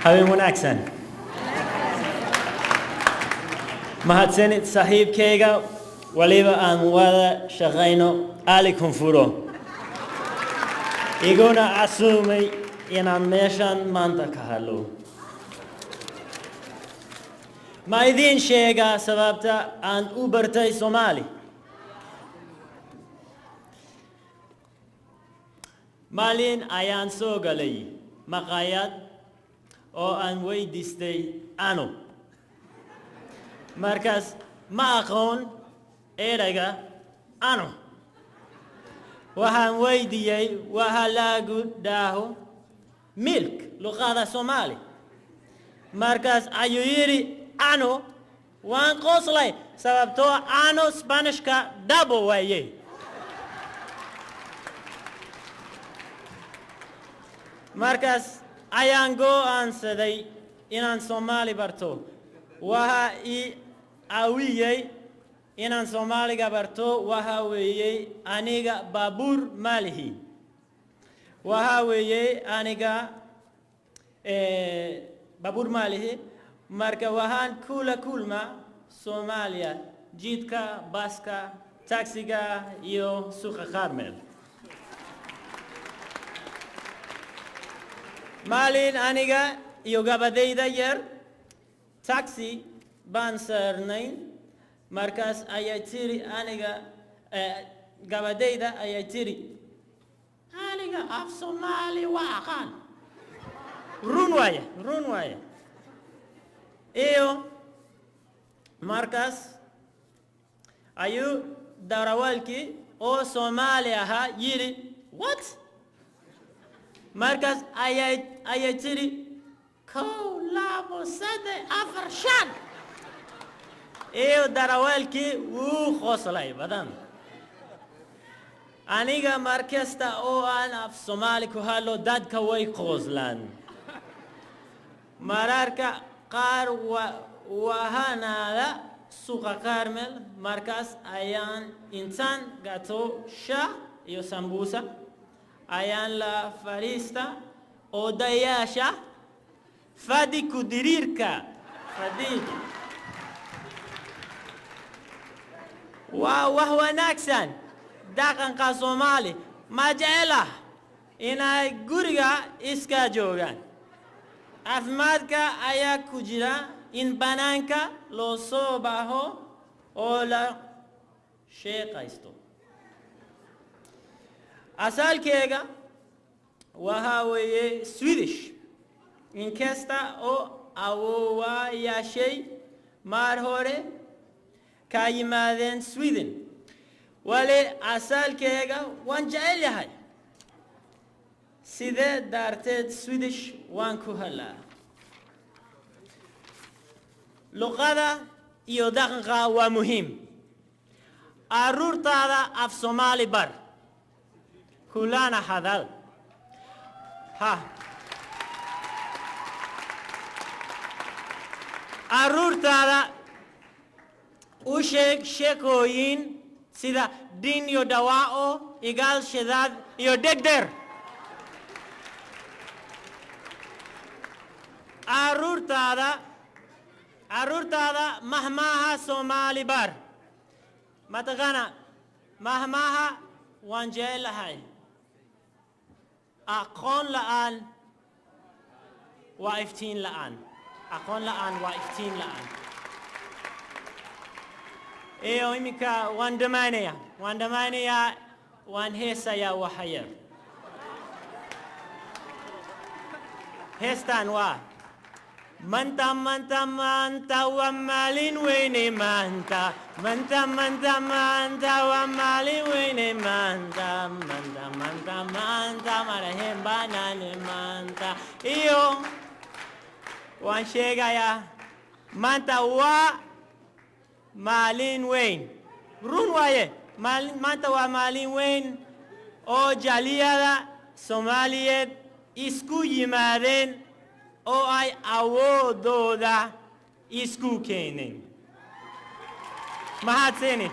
هاوين وناكسن mahadsanid saaxiibkayga waliba aan wada shaqayno Ali Kunfuro iguna casuumay inaan meeshan maanta ka hadlo ma idin sheega sababta aan u bartay Soomaali maalin ayaan soo galay maqaayad oo aan weydiistay ano markaas ma aqoon erayga ano waxaan weydiiyey waxa lagu dhaho milk luqada Soomaali markaas ayuu yiri ano waan qoslay sababtoo ano Spanishka double waaye markaas ayaan go'aansaday inaan Soomaali barto waxa awiyay inaan Soomaaliga barto waxa weeyay aniga baabuur maalihi waxa weeyay aniga baabuur maalihi marka waxaan kula kulma Soomaaliya jidka baska taxiga iyo suuqa Carmel maalin aniga iyo gabadhayda yar taxi baan saarnay markaas ayay tiri aniga gabadhayda ayay tiri aniga af Soomaali waa aqaan run waaye iyo markaas ayuu darawalkii oo Soomaali ahaa yiri what markaas ayay tiri kow labo saddex afar shan iyo darawalkii wuu qoslay badan aniga markasta oo aan af Soomaali ku hadlo dadka way qoslaan mararka qaar wahanada suuqa Carmel markaas ayaan intaan gato shaah iyo sambusa ayaan la fariista odayaasha fadhi ku diriirka fadhi wax wanaagsan dhaqanka Soomaali ma jecla inay guriga iska joogaan caafimaadka ayaa ku jira in banaanka loo soo baxo oo la sheekaysto asalkayga waxa weeye Swedish inkasta oo awoowayaashay mar hore ka yimaadeen Sweden wali asalkayga waan jecel yahay sidee darteed Swedish waan ku hadlaa luqada iyo dhaqanka waa muhiim carruurtaada af Soomaali bar kulana hadal carruurtaada u sheeg sheekooyin sida din iyo dawaa igaal shidaad iyo degder carruurtaada mahmaha Soomaali bar mataqana mahmaha waan jecelahay aqoon la'aan waa iftiin la'aan iyo imika waan dhamaanayaa waan heesayaa waxyar heestan waa manta waa maalin weyne manta waa maalin weyne manta marahen banane manta iyo waan sheegayaa manta waa maalin weyn run waaye manta waa maalin weyn oo jaaliyada Soomaaliyeed isku yimaadeen oo ay awoodooda isku keeneen mahadsanid